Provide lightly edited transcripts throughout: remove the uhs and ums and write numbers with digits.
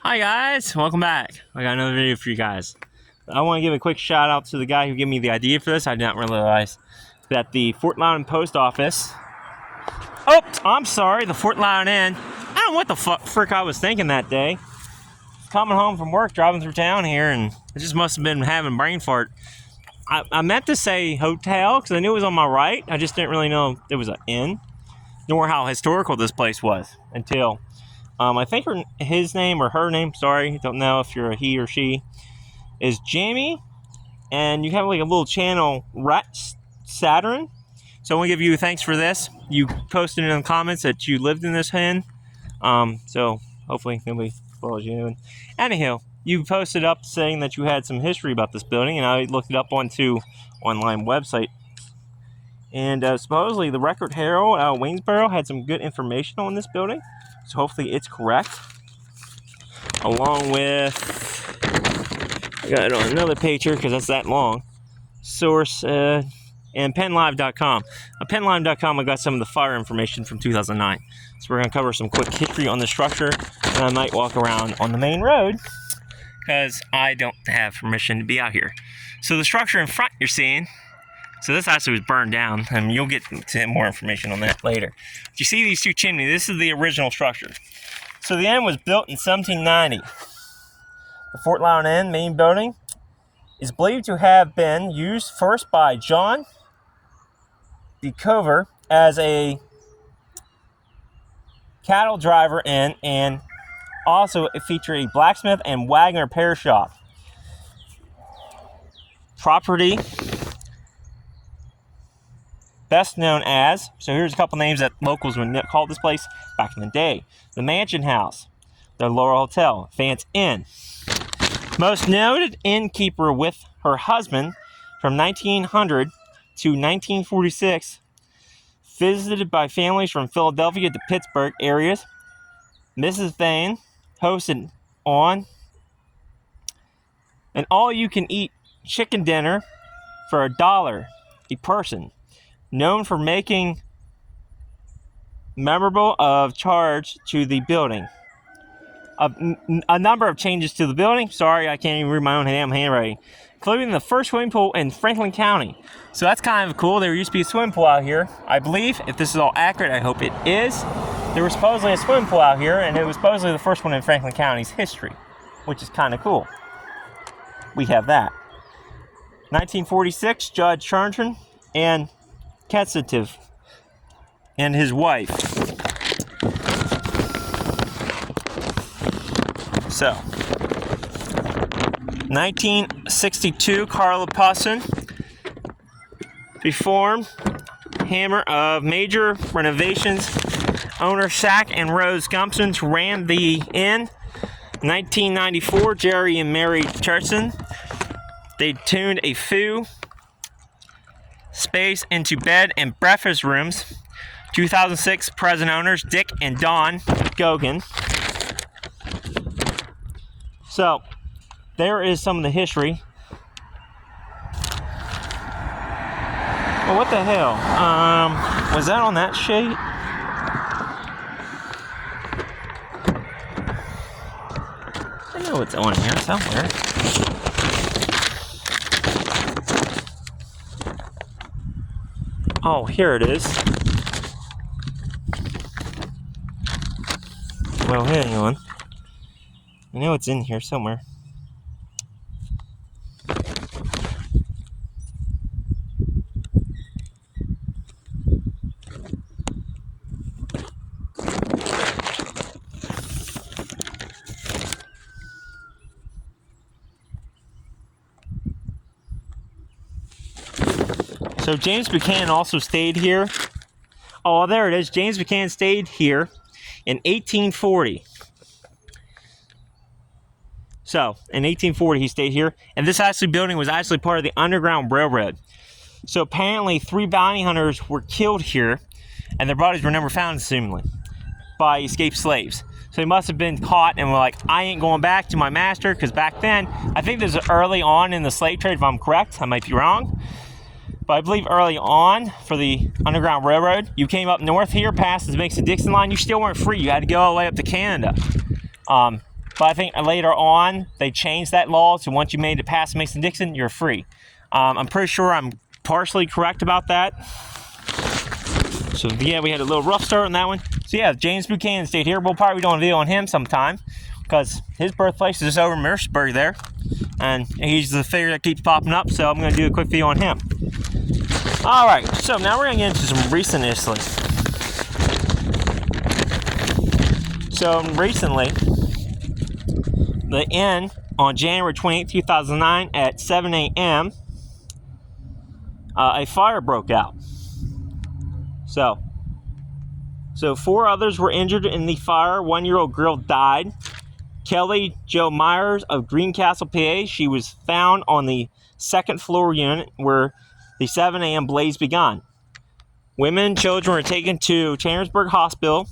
Hi guys, welcome back. I got another video for you guys. I want to give a quick shout out to the guy who gave me the idea for this. I did not realize that the Fort Loudon post office, I'm sorry, the Fort Loudon Inn. I don't know what the frick I was thinking that day. Coming home from work, driving through town here, and I just must have been having brain fart. I meant to say hotel because I knew it was on my right. I just didn't really know there was an inn, nor how historical this place was until I think his name or her name, sorry, don't know if you're a he or she, is Jamie, and you have like a little channel, Saturn. So I want to give you thanks for this. You posted in the comments that you lived in this inn, so hopefully nobody follows you. And anyhow, you posted up saying that you had some history about this building, and I looked it up onto online website. And supposedly the Record Herald out of Waynesboro had some good information on this building. So hopefully it's correct. Along with, I got it on another page here because that's that long. Source and PennLive.com. On PennLive.com I got some of the fire information from 2009. So we're going to cover some quick history on the structure. And I might walk around on the main road because I don't have permission to be out here. So the structure in front you're seeing, so this actually was burned down, and you'll get to more information on that later. But you see these two chimneys, this is the original structure. So the inn was built in 1790. The Fort Loudon Inn main building is believed to have been used first by John de Cover as a cattle driver inn, and also it featured a blacksmith and wagon repair shop. Property best known as, so here's a couple names that locals would call this place back in the day. The Mansion House, the Laurel Hotel, Fance Inn. Most noted innkeeper with her husband from 1900 to 1946, visited by families from Philadelphia to Pittsburgh areas. Mrs. Vane hosted on an all-you-can-eat chicken dinner for $1 a person. Known for making memorable of charge to the building. A number of changes to the building. Sorry, I can't even read my own damn handwriting. Including the first swimming pool in Franklin County. So that's kind of cool. There used to be a swimming pool out here. I believe, if this is all accurate, I hope it is. There was supposedly a swimming pool out here, and it was supposedly the first one in Franklin County's history, which is kind of cool. We have that. 1946, Judge Charnton and Ketsative and his wife. So, 1962, Carla Pusson performed hammer of major renovations. Owner Sack and Rose Gumpson ran the inn. 1994, Jerry and Mary Churchson, they tuned a foo space into bed and breakfast rooms. 2006, present owners Dick and Don Gogan. So, there is some of the history. Well, what the hell? Was that on that sheet? I know it's on here somewhere. Oh, here it is. Well, hang on. I know it's in here somewhere. So James Buchanan also stayed here. Oh, there it is. James Buchanan stayed here in 1840. So, in 1840, he stayed here. And this building was actually part of the Underground Railroad. So, apparently, 3 bounty hunters were killed here, and their bodies were never found, assumingly, by escaped slaves. So, they must have been caught and were like, I ain't going back to my master, because back then, I think this was early on in the slave trade, if I'm correct. I might be wrong. But I believe early on, for the Underground Railroad, you came up north here, past the Mason-Dixon line, you still weren't free. You had to go all the way up to Canada. But I think later on, they changed that law, so once you made it past Mason-Dixon, you're free. I'm pretty sure I'm partially correct about that. So yeah, we had a little rough start on that one. So yeah, James Buchanan stayed here. We'll probably do a video on him sometime, because his birthplace is just over in Mercersburg there. And he's the figure that keeps popping up, so I'm going to do a quick video on him. Alright, so now we're going to get into some recent history. So recently, the inn on January 28, 2009 at 7 a.m., a fire broke out. So 4 others were injured in the fire. 1-year-old girl died. Kelly Jo Myers of Greencastle, PA. She was found on the 2nd floor unit where the 7 a.m. blaze began. Women and children were taken to Chambersburg Hospital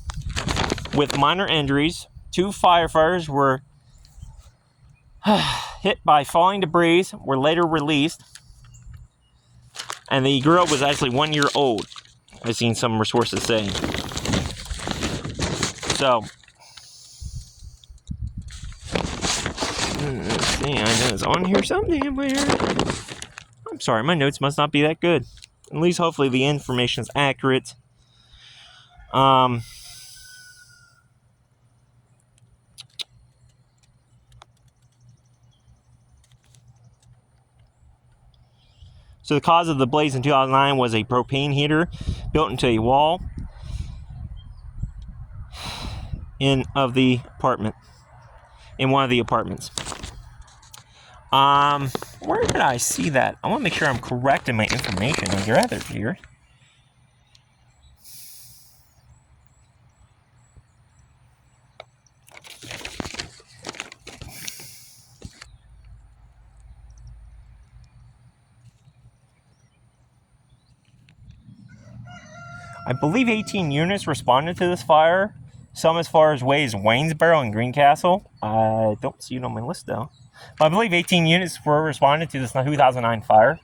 with minor injuries. 2 firefighters were hit by falling debris, were later released. And the girl was actually 1 year old, I've seen some sources saying. So, let's see, I know it's on here somewhere. I'm sorry, my notes must not be that good. At least hopefully the information is accurate. So the cause of the blaze in 2009 was a propane heater built into a wall in one of the apartments. Where did I see that? I want to make sure I'm correct in my information. I'd rather here. I believe 18 units responded to this fire. Some as far away as Waynesboro and Greencastle. I don't see it on my list though. But I believe 18 units were responded to this 2009 fire.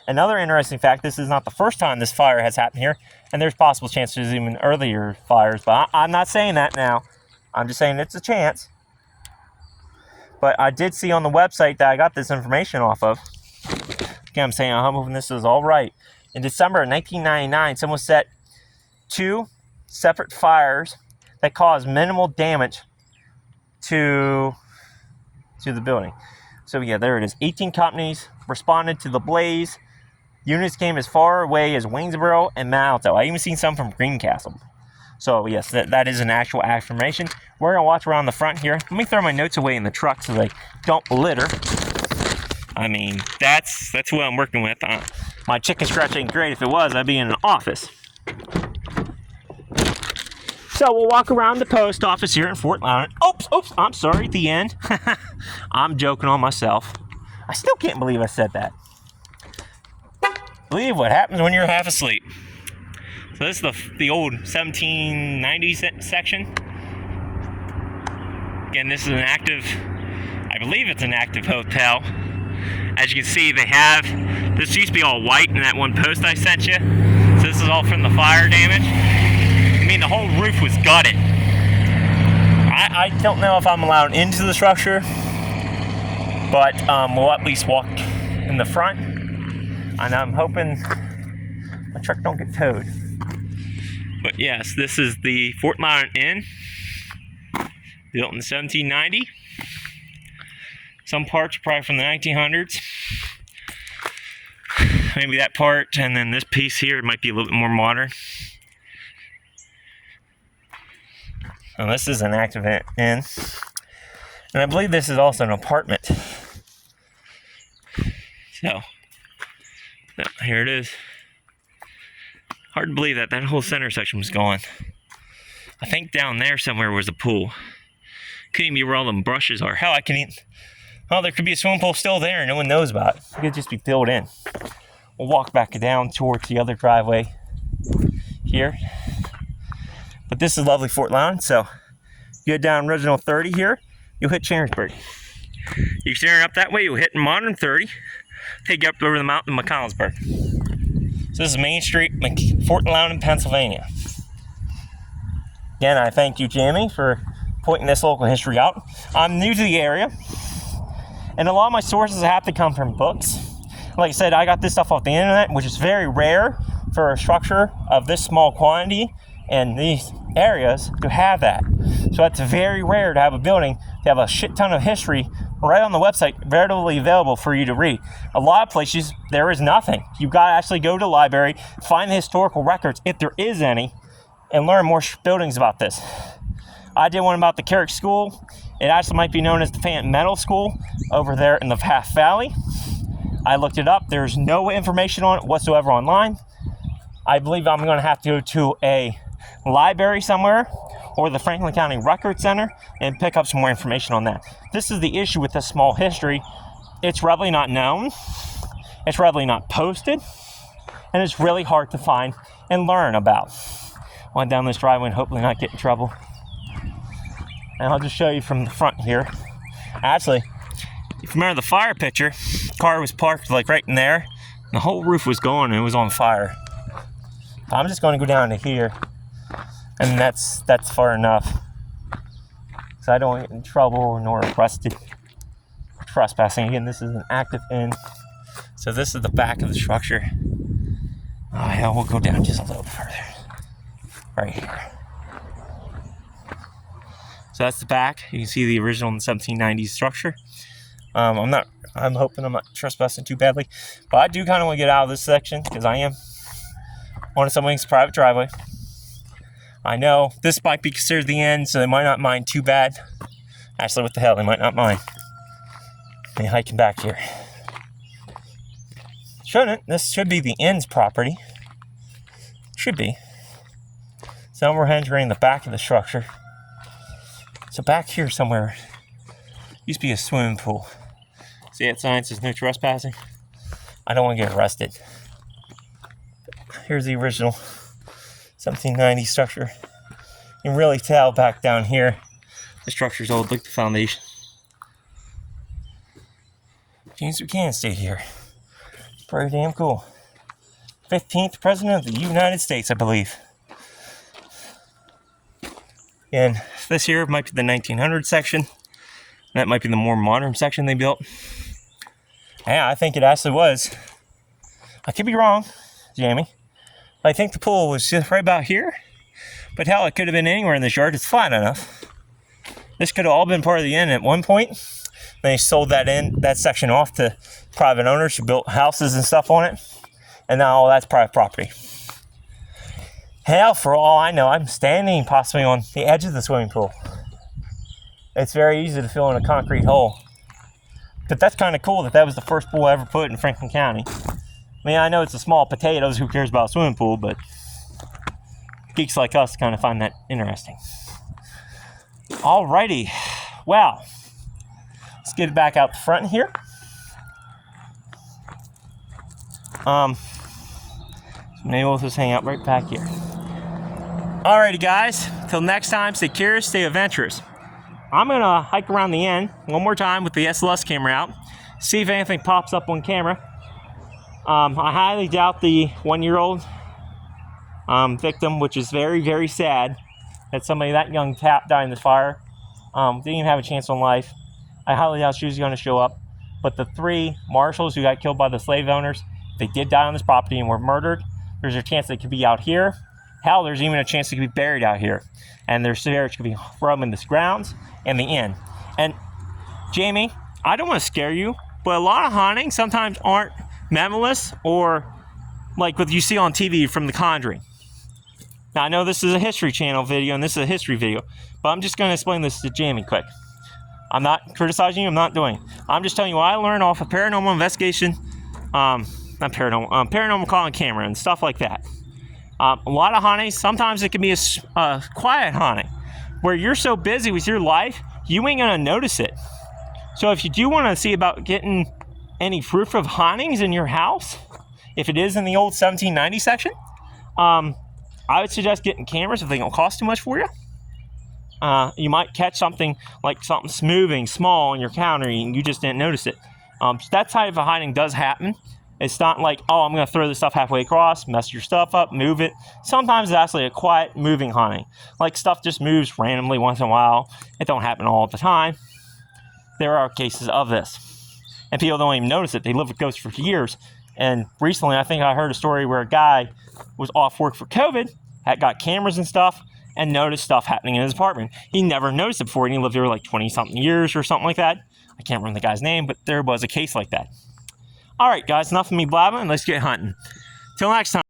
Another interesting fact, this is not the first time this fire has happened here. And there's possible chances even earlier fires. But I'm not saying that now. I'm just saying it's a chance. But I did see on the website that I got this information off of. Again, I'm saying I'm hoping this is all right. In December of 1999, someone set 2 separate fires that caused minimal damage to the building. So yeah, there it is. 18 companies responded to the blaze. Units came as far away as Waynesboro and Malto. I even seen some from Greencastle. So yes, that is an actual affirmation. We're gonna watch around the front here. Let me throw my notes away in the truck so they don't litter. I mean, that's what I'm working with. My chicken scratch ain't great. If it was, I'd be in an office. So we'll walk around the post office here in Fort Loudon. Oops, I'm sorry, at the end. I'm joking on myself. I still can't believe I said that. Believe what happens when you're half asleep. So this is the old 1790s section. Again, this is I believe it's an active hotel. As you can see, this used to be all white in that one post I sent you. So this is all from the fire damage. I mean, the whole roof was gutted. I don't know if I'm allowed into the structure, but we'll at least walk in the front. And I'm hoping my truck don't get towed. But yes, this is the Fort Loudon Inn, built in 1790. Some parts are probably from the 1900s. Maybe that part, and then this piece here might be a little bit more modern. Now this is an active inn, and I believe this is also an apartment. So, here it is. Hard to believe that whole center section was gone. I think down there somewhere was a pool. Couldn't even be where all them brushes are. Hell, there could be a swimming pool still there and no one knows about it. It could just be filled in. We'll walk back down towards the other driveway here. But this is lovely Fort Loudon, so you go down Original 30 here, you'll hit Chambersburg. You're staring up that way, you'll hit Modern 30, take you up over the mountain to McConnellsburg. So this is Main Street, Fort Loudon, Pennsylvania. Again, I thank you, Jamie, for pointing this local history out. I'm new to the area, and a lot of my sources have to come from books. Like I said, I got this stuff off the internet, which is very rare for a structure of this small quantity in these areas to have that. So it's very rare to have a building to have a shit ton of history right on the website, readily available for you to read. A lot of places, there is nothing. You've got to actually go to the library, find the historical records, if there is any, and learn more buildings about this. I did one about the Carrick School. It actually might be known as the Phantom Metal School over there in the Half Valley. I looked it up. There's no information on it whatsoever online. I believe I'm going to have to go to a library somewhere or the Franklin County Record Center and pick up some more information on that. This is the issue with this small history. It's readily not known. It's readily not posted. And it's really hard to find and learn about. Went down this driveway and hopefully not get in trouble. And I'll just show you from the front here. Actually, if you remember the fire picture, the car was parked like right in there. And the whole roof was gone and it was on fire. I'm just going to go down to here. And that's far enough. So I don't get in trouble nor arrested. Trespassing. Again, this is an active inn. So this is the back of the structure. Oh yeah, we'll go down just a little further. Right here. So that's the back. You can see the original 1790s structure. I'm hoping I'm not trespassing too badly. But I do kind of want to get out of this section because I am on someone's private driveway. I know this might be considered the end, so they might not mind too bad. Actually, what the hell, they might not mind. Me hiking back here. Shouldn't. This should be the end's property. Should be. So we're entering the back of the structure. So back here somewhere used to be a swimming pool. See that sign says no trespassing? I don't want to get arrested. Here's the original 1790 structure. You can really tell back down here the structure's old. Look at the foundation. James Buchanan stayed here. It's pretty damn cool. 15th President of the United States, I believe. And this here might be the 1900 section. That might be the more modern section they built. Yeah, I think it actually was. I could be wrong, Jamie. I think the pool was just right about here. But hell, it could have been anywhere in this yard. It's flat enough. This could have all been part of the inn at one point. They sold that section off to private owners who built houses and stuff on it. And now all that's private property. Hell, for all I know, I'm standing possibly on the edge of the swimming pool. It's very easy to fill in a concrete hole. But that's kind of cool that was the first pool ever put in Franklin County. I mean, I know it's a small potatoes, who cares about a swimming pool, but geeks like us kind of find that interesting. Alrighty, well, let's get it back out the front here. Maybe we'll just hang out right back here. Alrighty, guys, till next time, stay curious, stay adventurous. I'm gonna hike around the end one more time with the SLS camera out, see if anything pops up on camera. I highly doubt the 1-year-old victim, which is very, very sad that somebody that young died in the fire. Didn't even have a chance on life. I highly doubt she was going to show up. But the 3 marshals who got killed by the slave owners, they did die on this property and were murdered. There's a chance they could be out here. Hell, there's even a chance they could be buried out here. And their spirits could be roaming this grounds and the inn. And Jamie, I don't want to scare you, but a lot of hauntings sometimes aren't memories or like what you see on TV from The Conjuring. Now, I know this is a History Channel video and this is a history video, but I'm just going to explain this to Jamie quick. I'm not criticizing you. I'm not doing it. I'm just telling you what I learned off of paranormal investigation, paranormal calling camera and stuff like that. A lot of hauntings, sometimes it can be a quiet haunting where you're so busy with your life, you ain't going to notice it. So if you do want to see about getting any proof of hauntings in your house, if it is in the old 1790 section, I would suggest getting cameras if they don't cost too much for you. You might catch something like something moving small on your counter and you just didn't notice it. That type of haunting does happen. It's not like, oh, I'm going to throw this stuff halfway across, mess your stuff up, move it. Sometimes it's actually a quiet moving haunting. Like stuff just moves randomly once in a while. It don't happen all the time. There are cases of this. And people don't even notice it. They live with ghosts for years. And recently, I think I heard a story where a guy was off work for COVID, had got cameras and stuff, and noticed stuff happening in his apartment. He never noticed it before, and he lived there like 20-something years or something like that. I can't remember the guy's name, but there was a case like that. All right, guys, enough of me blabbing. Let's get hunting. Till next time.